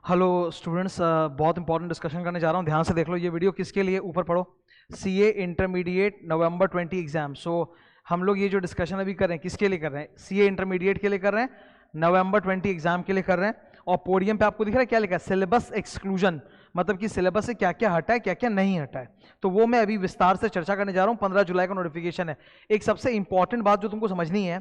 Hello students, बहुत important discussion करने जा रहा हूँ। ध्यान से देख लो ये वीडियो। किसके लिए? ऊपर पढ़ो। सीए इंटरमीडिएट नवंबर 20 एग्जाम। सो हम लोग ये जो डिस्कशन अभी कर रहे हैं किसके लिए कर रहे हैं? सीए इंटरमीडिएट के लिए कर रहे हैं, नवंबर 20 एग्जाम के लिए कर रहे हैं। और पोडियम पे आपको दिख रहा है क्या लिखा है? सिलेबस एक्सक्लूजन, मतलब कि सिलेबस से क्या क्या हटा है, क्या क्या नहीं हटा है। तो वो मैं अभी विस्तार से चर्चा करने जा रहा हूँ। 15 जुलाई का नोटिफिकेशन है। एक सबसे इंपॉर्टेंट बात जो तुमको समझनी है,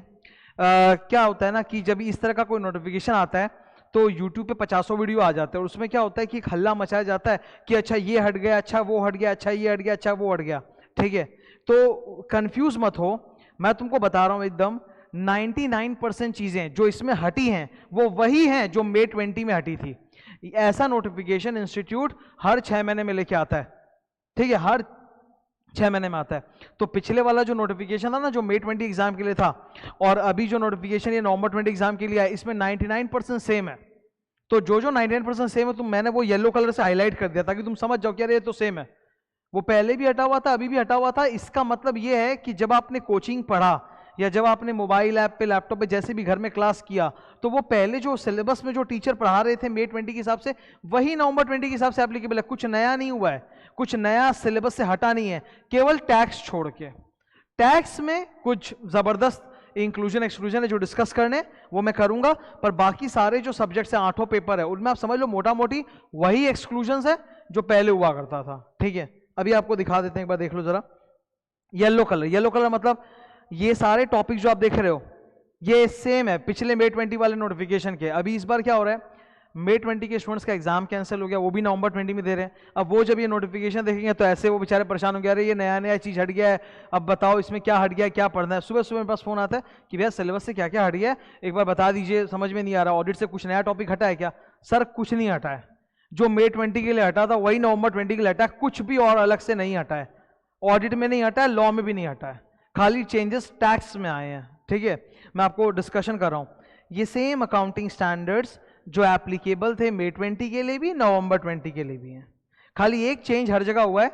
क्या होता है ना कि जब इस तरह का कोई नोटिफिकेशन आता है तो YouTube पे 50 वीडियो आ जाते हैं और उसमें क्या होता है कि एक हल्ला मचाया जाता है कि अच्छा ये हट गया, अच्छा वो हट गया, अच्छा ये हट गया, अच्छा वो हट गया। ठीक है, तो कंफ्यूज मत हो। मैं तुमको बता रहा हूं एकदम 99% चीजें जो इसमें हटी हैं वो वही हैं जो May 20 में हटी थी। ऐसा नोटिफिकेशन इंस्टीट्यूट हर 6 महीने में लेके आता है। ठीक है, हर 6 महीने में आता है। तो पिछले वाला जो नोटिफिकेशन था ना, जो May 20 एग्जाम के लिए था, और अभी जो नोटिफिकेशन ये नवंबर 20 एग्जाम के लिए है, इसमें 99% सेम है। तो जो जो 99% सेम है, तुम मैंने वो येलो कलर से हाईलाइट कर दिया ताकि तुम समझ जाओ कि अरे ये तो सेम है। वो पहले भी हटा हुआ था, अभी भी हटा हुआ था। इसका मतलब ये है कि जब आपने कोचिंग पढ़ा या जब आपने मोबाइल ऐप पे, लैपटॉप पे, जैसे भी घर में क्लास किया, तो वो पहले जो सिलेबस में जो टीचर पढ़ा रहे थे May 20 के हिसाब से, वही नवंबर 20 के हिसाब से एप्लीकेबल है। कुछ नया नहीं हुआ है, कुछ नया सिलेबस से हटा नहीं है, केवल टैक्स छोड़ के। टैक्स में कुछ जबरदस्त इंक्लूजन एक्सक्लूजन है जो डिस्कस करने, वो मैं करूंगा। पर बाकी सारे जो सब्जेक्ट्स हैं, 8 पेपर है, उनमें आप समझ लो मोटा मोटी वही एक्सक्लूजन है जो पहले हुआ करता था। ठीक है, अभी आपको दिखा देते हैं, एक बार देख लो जरा। येलो कलर, येलो कलर मतलब ये सारे टॉपिक जो आप देख रहे हो ये सेम है पिछले May 20 वाले नोटिफिकेशन के। अभी इस बार क्या हो रहा है, May 20 के स्टूडेंट्स का एग्जाम कैंसिल हो गया, वो भी नवंबर 20 में दे रहे हैं। अब वो जब ये नोटिफिकेशन देखेंगे तो ऐसे वो बेचारे परेशान हो गया, अरे ये नया नया चीज हट गया है, अब बताओ इसमें क्या हट गया है, क्या पढ़ना है। सुबह सुबह मेरे पास फोन आता है कि भैया सिलेबस से क्या क्या हट गया है, एक बार बता दीजिए, समझ में नहीं आ रहा। ऑडिट से कुछ नया टॉपिक हटा है क्या? सर कुछ नहीं हटा है। जो May 20 के लिए हटा था वही नवंबर 20 के लिए हटा है, कुछ भी और अलग से नहीं हटा है। ऑडिट में नहीं हटा है, लॉ में भी नहीं हटा है, खाली चेंजेस टैक्स में आए हैं। ठीक है, मैं आपको डिस्कशन कर रहा हूं। ये सेम अकाउंटिंग स्टैंडर्ड्स जो एप्लीकेबल थे May 20 के लिए भी, नवंबर 20 के लिए भी हैं। खाली एक चेंज हर जगह हुआ है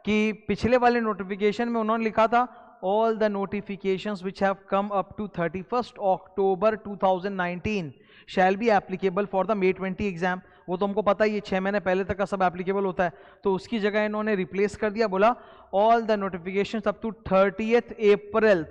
कि पिछले वाले नोटिफिकेशन में उन्होंने लिखा था all the notifications which have come up to 31 October 2019 shall be applicable for the May 20 exam. वो तो हमको पता ही है, 6 महीने पहले तक का सब एप्लीकेबल होता है। तो उसकी जगह इन्होंने रिप्लेस कर दिया, बोला all the notifications up to 30th April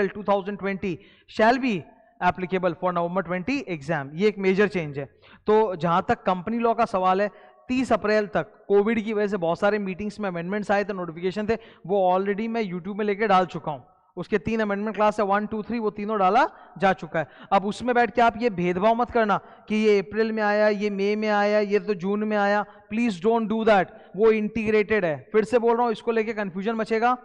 2020 shall be applicable for November 20 exam. ये एक मेजर चेंज है। तो जहां तक कंपनी लॉ का सवाल है, 30 अप्रैल तक कोविड की वजह से बहुत सारे मीटिंग्स में अमेंडमेंट्स आए थे, नोटिफिकेशन थे, वो ऑलरेडी मैं यूट्यूब में लेके डाल चुका हूं। उसके 3 अमेंडमेंट क्लास है, 1, 2, 3, वो तीनों डाला जा चुका है। अब उसमें बैठ के आप ये भेदभाव मत करना कि ये अप्रैल में आया, ये मई में आया, ये तो जून में आया। प्लीज डोंट डू दैट, वो इंटीग्रेटेड है। फिर से बोल रहा हूं, इसको लेके कंफ्यूजन मचेगा।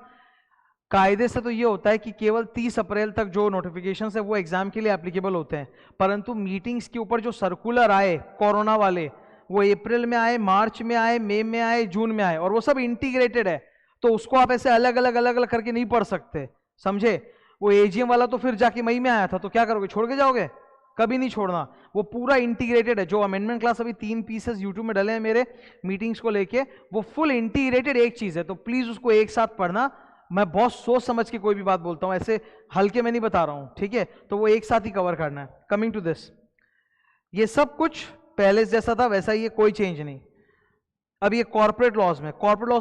कायदे से तो ये होता है कि केवल 30 अप्रैल तक जो नोटिफिकेशन है वो एग्जाम के लिए एप्लीकेबल होते हैं, परंतु मीटिंग्स के ऊपर जो सर्कुलर आए कोरोना वाले, वो अप्रैल में आए, मार्च में आए, मई में आए, जून में आए, और वो सब इंटीग्रेटेड है। तो उसको आप ऐसे अलग अलग करके नहीं पढ़ सकते, समझे? वो एजीएम वाला तो फिर जाके मई में आया था, तो क्या करोगे, छोड़ के जाओगे? कभी नहीं छोड़ना। वो पूरा इंटीग्रेटेड है। जो अमेंडमेंट क्लास अभी 3 पीसेस यूट्यूब में डले हैं मेरे मीटिंग्स को लेके, वो फुल इंटीग्रेटेड एक चीज है। तो प्लीज उसको एक साथ पढ़ना। मैं बहुत सोच समझ के कोई भी बात बोलता हूं, ऐसे हल्के में नहीं बता रहा हूं। ठीक है, तो वो एक साथ ही कवर करना है। कमिंग टू दिस, ये सब कुछ पहले जैसा था वैसा ही है, कोई चेंज नहीं। अब ये कॉर्पोरेट लॉज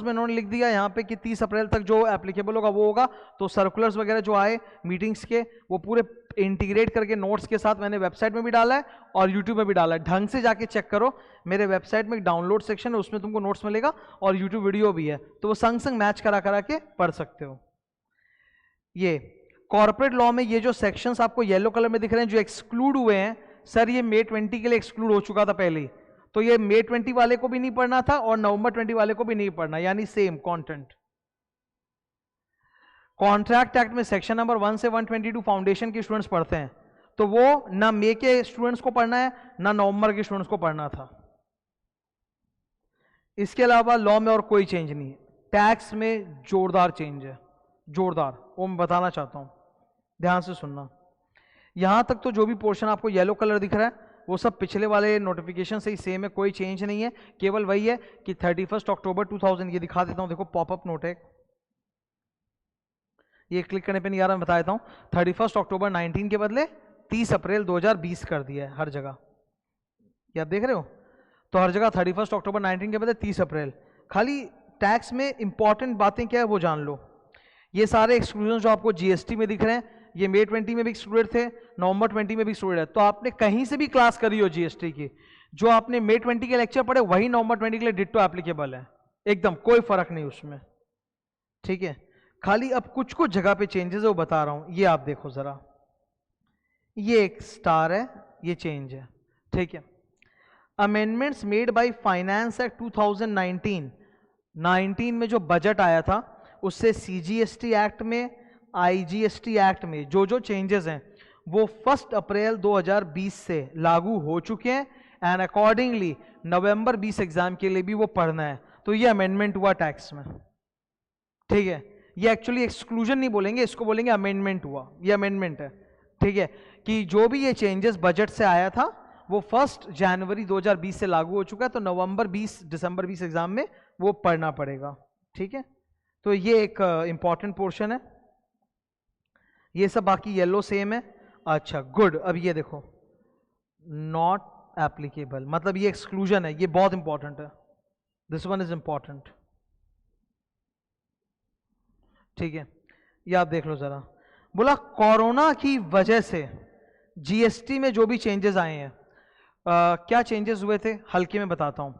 में इन्होंने लिख दिया यहाँ पे कि 30 अप्रैल तक जो एप्लीकेबल होगा वो होगा। तो सर्कुलर्स वगैरह जो आए मीटिंग्स के, वो पूरे इंटीग्रेट करके नोट्स के साथ मैंने वेबसाइट में भी डाला है और यूट्यूब में भी डाला है। ढंग से जाके चेक करो, मेरे वेबसाइट में एक डाउनलोड सेक्शन है, उसमें तुमको नोट्स मिलेगा और यूट्यूब वीडियो भी है, तो वो संग संग मैच करा करा के पढ़ सकते हो। ये कॉर्पोरेट लॉ में ये जो सेक्शंस आपको येलो कलर में दिख रहे हैं जो एक्सक्लूड हुए हैं, सर ये May 20 के लिए एक्सक्लूड हो चुका था पहले ही, तो ये May 20 वाले को भी नहीं पढ़ना था और नवंबर 20 वाले को भी नहीं पढ़ना, यानी सेम कंटेंट। कॉन्ट्रैक्ट एक्ट में सेक्शन नंबर 1 से 122 फाउंडेशन के स्टूडेंट्स पढ़ते हैं, तो वो ना मई के स्टूडेंट्स को पढ़ना है ना नवंबर के स्टूडेंट्स को पढ़ना था। इसके अलावा लॉ में और कोई चेंज नहीं है। टैक्स में जोरदार चेंज है, जोरदार, वो मैं बताना चाहता हूं, ध्यान से सुनना। यहां तक तो जो भी पोर्शन आपको येलो कलर दिख रहा है वो सब पिछले वाले नोटिफिकेशन से ही सेम है, कोई चेंज नहीं है। केवल वही है कि 31 अक्टूबर 2000, ये दिखा देता हूं, देखो पॉपअप नोट है, ये क्लिक करने पे नहीं आ रहा, मैं बता देता हूं। 31 अक्टूबर 19 के बदले 30 अप्रैल 2020 कर दिया है हर जगह, ये आप देख रहे हो। तो हर जगह 31 अक्टूबर 19 के बदले 30 अप्रैल। खाली टैक्स में इंपॉर्टेंट बातें क्या है वो जान लो। ये सारे एक्सक्लूजन जो आपको जीएसटी में दिख रहे हैं, ये मई 20 में भी एक्सक्लूडेड थे, नवंबर 20 में भी एक्सक्लूडेड है। तो आपने कहीं से भी क्लास करी हो जीएसटी की, जो आपने मई 20 के लेक्चर पढ़े वही नवंबर 20 के लिए डिट्टो एप्लीकेबल है, एकदम कोई फर्क नहीं उसमें, ठीक है। खाली अब कुछ कुछ जगह पे चेंजेस है वो बता रहा हूं, ये आप देखो जरा, ये एक स्टार है, ये चेंज है, ठीक है। Amendments made by finance act 2019 में जो बजट आया था उससे सीजीएसटी एक्ट में, आईजीएसटी एक्ट में जो जो चेंजेस हैं वो 1 अप्रैल 2020 से लागू हो चुके हैं एंड अकॉर्डिंगली नवंबर 20 एग्जाम के लिए भी वो पढ़ना है। तो ये अमेंडमेंट हुआ टैक्स में, ठीक है। ये एक्चुअली एक्सक्लूजन नहीं बोलेंगे, इसको बोलेंगे अमेंडमेंट हुआ, ये अमेंडमेंट है, ठीक है। कि जो भी ये चेंजेस बजट से आया था वो 1 जनवरी 2020 से लागू हो चुका है, तो नवंबर 20 दिसंबर 20 एग्जाम में वो पढ़ना पड़ेगा, ठीक है। तो ये एक इंपॉर्टेंट पोर्शन है, ये सब बाकी येलो सेम है। अच्छा गुड, अब ये देखो नॉट एप्लीकेबल, मतलब ये एक्सक्लूजन है, ये बहुत इंपॉर्टेंट है, दिस वन इज इंपॉर्टेंट, ठीक है। ये आप देख लो जरा, बोला कोरोना की वजह से जीएसटी में जो भी चेंजेस आए हैं, क्या चेंजेस हुए थे हल्के में बताता हूं।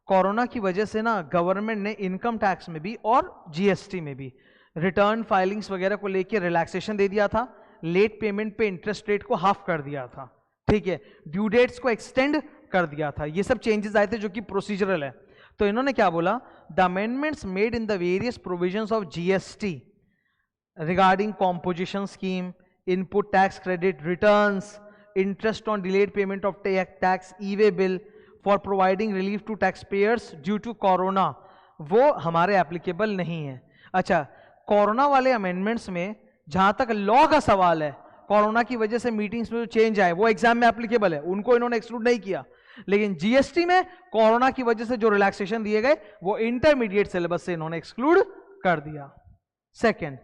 कोरोना की वजह से ना गवर्नमेंट ने इनकम टैक्स में भी और जीएसटी में भी रिटर्न फाइलिंग्स वगैरह को लेके रिलैक्सेशन दे दिया था, लेट पेमेंट पे इंटरेस्ट रेट को हाफ कर दिया था, ठीक है, ड्यू डेट्स को एक्सटेंड कर दिया था, ये सब चेंजेस आए थे जो कि प्रोसीजरल है। तो इन्होंने क्या बोला, the amendments made in the various provisions of GST regarding composition scheme, input tax credit returns, interest on delayed payment of tax, e-way bill for providing relief to taxpayers due to corona, वो हमारे applicable नहीं है। अच्छा, corona वाले amendments में जहां तक law का सवाल है, कोरोना की वजह से मीटिंग्स में जो चेंज आए वो एग्जाम में एप्लीकेबल है, उनको इन्होंने एक्सक्लूड नहीं किया। लेकिन जीएसटी में कोरोना की वजह से जो रिलैक्सेशन दिए गए वो इंटरमीडिएट सिलेबस से इन्होंने एक्सक्लूड कर दिया। सेकेंड,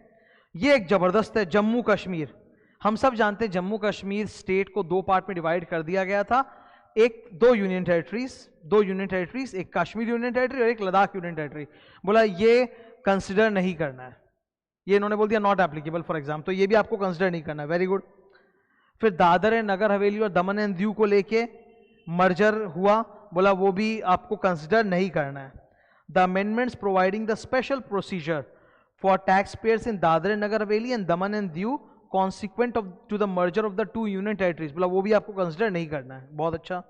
ये एक जबरदस्त है, जम्मू कश्मीर। हम सब जानते हैं जम्मू कश्मीर स्टेट को 2 पार्ट में डिवाइड कर दिया गया था, दो यूनियन टेरिटरीज, एक कश्मीर यूनियन टेरिटरी और एक लद्दाख यूनियन टेरिटरी। बोला ये कंसिडर नहीं करना है, ये इन्होंने बोल दिया नॉट एप्लीकेबल फॉर एग्जाम, तो ये भी आपको कंसिडर नहीं करना है, वेरी गुड। फिर दादर एंड नगर हवेली और दमन एंड दीव को लेके मर्जर हुआ, बोला वो भी आपको कंसिडर नहीं करना है। The amendments providing the special procedure for taxpayers in Dadra and Nagar Haveli and Daman and Diu consequent to the merger of the 2 union territories, बोला वो भी आपको कंसिडर नहीं करना है, बहुत अच्छा।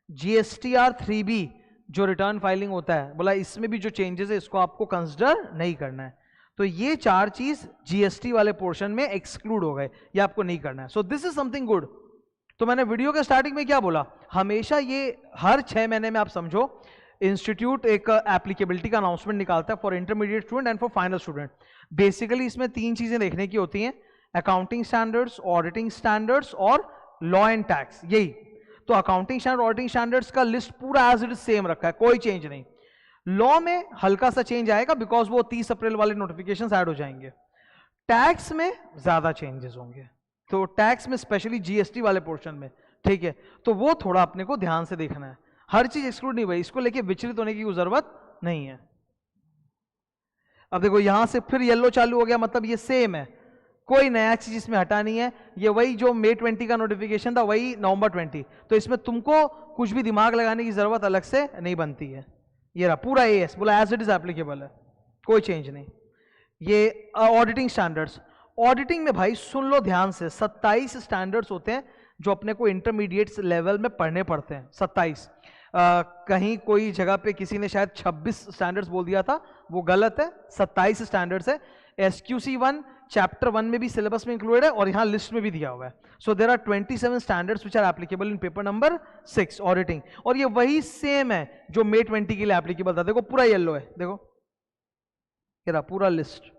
GSTR 3B जो रिटर्न फाइलिंग होता है, बोला इसमें भी जो चेंजेस है इसको आपको कंसिडर नहीं करना है। तो ये 4 चीज जीएसटी वाले पोर्शन में एक्सक्लूड हो गए, ये आपको नहीं करना है। So this is something good. तो मैंने वीडियो के स्टार्टिंग में क्या बोला, हमेशा ये हर 6 महीने में आप समझो इंस्टीट्यूट एक एप्लीकेबिलिटी का अनाउंसमेंट निकालता है for intermediate student and for final student. Basically इसमें 3 चीजें देखने की होती हैं, अकाउंटिंग स्टैंडर्ड्स, ऑडिटिंग स्टैंडर्ड्स और लॉ एंड टैक्स, यही। तो अकाउंटिंग स्टैंडर्ड, ऑडिटिंग स्टैंडर्ड्स का लिस्ट पूरा एज इट इज सेम रखा है, कोई चेंज नहीं। लॉ में हल्का सा चेंज आएगा बिकॉज वो 30 अप्रैल वाले नोटिफिकेशन ऐड हो जाएंगे। टैक्स में ज्यादा चेंजेस होंगे, तो टैक्स में स्पेशली जीएसटी वाले पोर्शन में, ठीक है, तो वो थोड़ा अपने को ध्यान से देखना है, हर चीज एक्सक्लूड नहीं हुई, इसको लेके विचलित होने की जरूरत नहीं है। अब देखो यहां से फिर येलो चालू हो गया, मतलब ये सेम है, कोई नया चीज इसमें हटा नहीं है, ये वही जो मई 20 का नोटिफिकेशन था वही नवंबर 20, तो इसमें तुमको कुछ भी दिमाग लगाने की जरूरत अलग से नहीं बनती है। ये रहा पूरा एएस, बोला एज इट इज एप्लीकेबल है, कोई चेंज नहीं। ये ऑडिटिंग स्टैंडर्ड्स, ऑडिटिंग में भाई सुन लो ध्यान से, 27 स्टैंडर्ड्स होते हैं जो अपने को इंटरमीडिएट लेवल में पढ़ने पड़ते हैं, 27। कहीं कोई जगह पे किसी ने शायद 26 स्टैंडर्ड्स बोल दिया था, वो गलत है, 27 स्टैंडर्ड्स है। SQC 1 चैप्टर 1 में भी सिलेबस में इंक्लूडेड है और यहाँ लिस्ट में भी दिया हुआ है। So there are 27 standards which are applicable in paper number 6 auditing, और ये वही सेम है जो मई 20 के लिए एप्लीकेबल था। देखो पूरा येलो है, देखो ये रहा पूरा लिस्ट।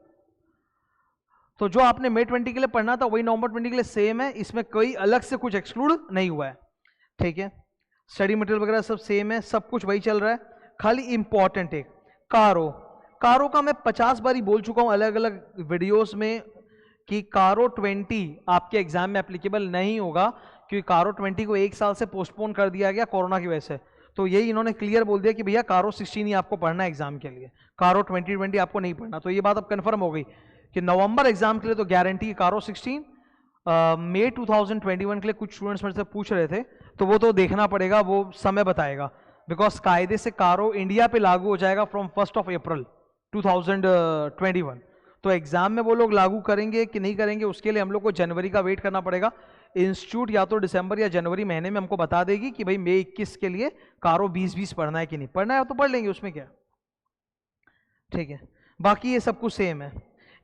तो जो आपने मई 20 के लिए पढ़ना था वही नवंबर 20 के लिए सेम है, इसमें कोई अलग से कुछ एक्सक्लूड नहीं हुआ है, ठीक है। स्टडी मटेरियल वगैरह सब सेम है, सब कुछ वही चल रहा है। खाली इंपॉर्टेंट एक कारो का मैं 50 बार ही बोल चुका हूं अलग अलग वीडियोस में कि कारो 20 आपके एग्जाम में एप्लीकेबल नहीं होगा, क्योंकि कारो 20 को 1 साल से पोस्टपोन कर दिया गया कोरोना की वजह से। तो यही इन्होंने क्लियर बोल दिया कि भैया कारो 16 ही आपको पढ़ना है एग्जाम के लिए, कारो 2020 आपको नहीं पढ़ना। तो ये बात अब कंफर्म हो गई कि नवंबर एग्जाम के लिए तो गारंटी कारो 16। मई 2021 के लिए कुछ स्टूडेंट्स मेरे से पूछ रहे थे, तो वो तो देखना पड़ेगा, वो समय बताएगा, बिकॉज कायदे से कारो इंडिया पे लागू हो जाएगा फ्रॉम 1 अप्रैल 2021। तो एग्जाम में वो लोग लागू करेंगे कि नहीं करेंगे उसके लिए हम लोग को जनवरी का वेट करना पड़ेगा। इंस्टीट्यूट या तो दिसंबर या जनवरी महीने में हमको बता देगी कि भाई मई 21 के लिए कारो 2020 पढ़ना है कि नहीं पढ़ना है, तो पढ़ लेंगे, उसमें क्या, ठीक है। बाकी ये सब कुछ सेम है।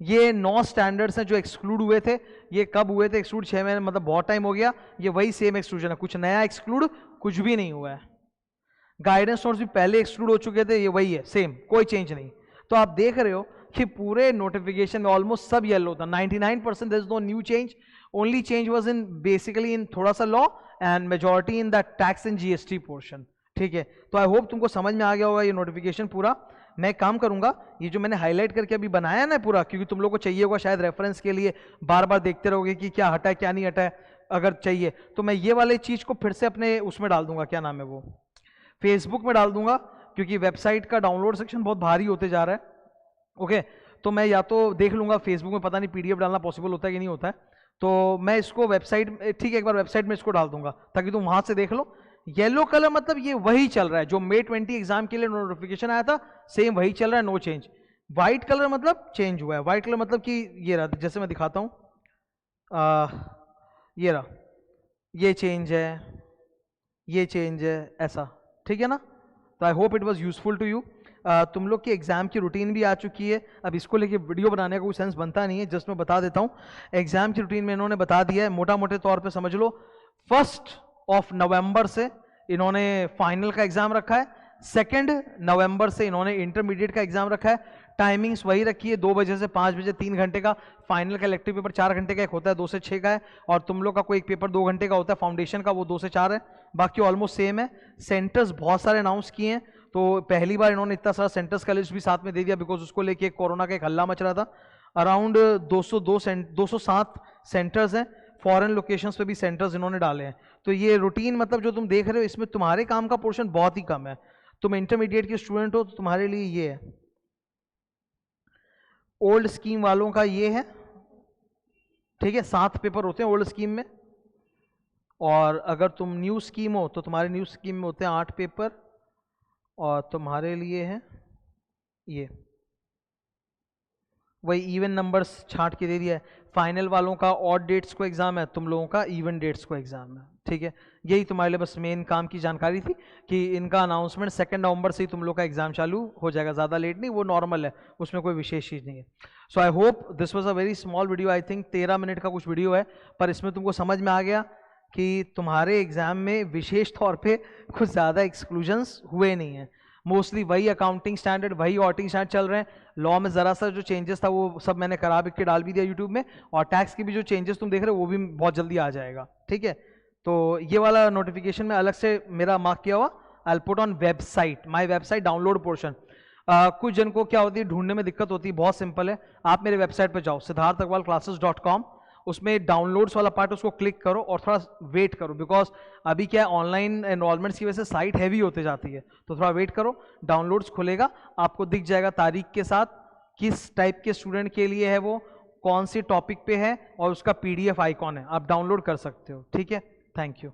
ये 9 स्टैंडर्ड्स हैं जो एक्सक्लूड हुए थे। ये कब हुए थे एक्सक्लूड? 6 महीने, मतलब बहुत टाइम हो गया। ये वही सेम एक्सक्लूजन है, कुछ नया एक्सक्लूड कुछ भी नहीं हुआ है। गाइडेंस नोट्स भी पहले एक्सक्लूड हो चुके थे, ये वही है सेम, कोई चेंज नहीं। तो आप देख रहे हो कि पूरे नोटिफिकेशन में ऑलमोस्ट सब येलो था, 99% there is no new change, only change was in basically in थोड़ा सा law and majority in the tax and GST portion, ठीक है। तो आई होप तुमको समझ में आ गया होगा ये नोटिफिकेशन पूरा। मैं काम करूंगा, ये जो मैंने हाईलाइट करके अभी बनाया ना पूरा, क्योंकि तुम लोग को चाहिए होगा शायद रेफरेंस के लिए, बार बार देखते रहोगे कि क्या हटा है क्या नहीं हटा है, अगर चाहिए तो मैं ये वाले चीज को फिर से अपने उसमें डाल दूंगा, क्या नाम है वो, फेसबुक में डाल दूंगा, क्योंकि वेबसाइट का डाउनलोड सेक्शन बहुत भारी होते जा रहा है। ओके, तो मैं या तो देख लूंगा फेसबुक में, पता नहीं पीडीएफ डालना पॉसिबल होता है कि नहीं होता है, तो मैं इसको वेबसाइट, ठीक है, एक बार वेबसाइट में इसको डाल दूंगा ताकि तुम वहां से देख लो। येलो कलर मतलब ये वही चल रहा है जो मई 20 एग्जाम के लिए नोटिफिकेशन आया था, सेम वही चल रहा है, नो चेंज। व्हाइट कलर मतलब चेंज हुआ है, व्हाइट कलर मतलब कि ये रहा, जैसे मैं दिखाता हूं, ये रहा, ये चेंज है, ये चेंज है, ऐसा, ठीक है ना। तो I hope it was useful to you. तुम लोग की एग्जाम की रूटीन भी आ चुकी है, अब इसको लेके वीडियो बनाने का कोई सेंस बनता नहीं है, जस्ट मैं बता देता हूँ। एग्जाम की रूटीन में इन्होंने बता दिया है, मोटा मोटे तौर पे समझ लो 1 नवंबर से इन्होंने फाइनल का एग्जाम रखा है, 2 नवंबर से इन्होंने इंटरमीडिएट का एग्जाम रखा है। टाइमिंग्स वही रखी है, 2 बजे से 5 बजे, 3 घंटे का। फाइनल का इलेक्टिव पेपर 4 घंटे का एक होता है, 2 से 6 का है, और तुम लोग का कोई एक पेपर 2 घंटे का होता है फाउंडेशन का, वो 2 से 4 है। बाकी ऑलमोस्ट सेम है। सेंटर्स बहुत सारे अनाउंस किए हैं, तो पहली बार इन्होंने इतना सारा सेंटर्स का लिस्ट भी साथ में दे दिया, बिकॉज उसको लेके कोरोना का एक हल्ला मच रहा था। अराउंड 207 सेंटर्स हैं, फॉरेन लोकेशंस पे भी सेंटर्स इन्होंने डाले हैं। तो ये रूटीन मतलब जो तुम देख रहे हो, इसमें तुम्हारे काम का पोर्शन बहुत ही कम है। तुम इंटरमीडिएट के स्टूडेंट हो तो तुम्हारे लिए ये है। ओल्ड स्कीम वालों का ये है, ठीक है, 7 पेपर होते हैं ओल्ड स्कीम में, और अगर तुम न्यू स्कीम हो तो तुम्हारे न्यू स्कीम में होते हैं 8 पेपर, और तुम्हारे लिए है ये, वही इवन नंबर्स छांट के दे दिया है। फाइनल वालों का ऑड डेट्स को एग्जाम है, तुम लोगों का इवन डेट्स को एग्जाम है, ठीक है। यही तुम्हारे लिए बस मेन काम की जानकारी थी कि इनका अनाउंसमेंट 2 नवंबर से ही तुम लोग का एग्जाम चालू हो जाएगा, ज़्यादा लेट नहीं, वो नॉर्मल है, उसमें कोई विशेष चीज़ नहीं है। So I hope this was a very small video, I think 13 minute का कुछ वीडियो है, पर इसमें तुमको समझ में आ गया कि तुम्हारे एग्जाम में विशेष तौर पर कुछ ज़्यादा एक्सक्लूजन्स हुए नहीं हैं। मोस्टली वही अकाउंटिंग स्टैंडर्ड, वही ऑडिटिंग स्टैंडर्ड चल रहे हैं। लॉ में ज़रा सा जो चेंजेस था वो सब मैंने करा के डाल भी दिया यूट्यूब में, और टैक्स की भी जो चेंजेस तुम देख रहे हो वो भी बहुत जल्दी आ जाएगा, ठीक है। तो ये वाला नोटिफिकेशन में अलग से मेरा मार्क किया हुआ, I will put on website, my website download portion. कुछ जन को क्या होती है, ढूंढने में दिक्कत होती है, बहुत सिंपल है, आप मेरे वेबसाइट पर जाओ siddharthagrawalclasses.com, उसमें डाउनलोड्स वाला पार्ट उसको क्लिक करो और थोड़ा वेट करो, बिकॉज अभी क्या है, ऑनलाइन एनरोलमेंट्स की वजह से साइट हैवी होते जाती है, तो थोड़ा वेट करो, डाउनलोड्स खुलेगा, आपको दिख जाएगा तारीख के साथ किस टाइप के स्टूडेंट के लिए है वो, कौन सी टॉपिक पे है, और उसका PDF आइकॉन है, आप डाउनलोड कर सकते हो, ठीक है। Thank you.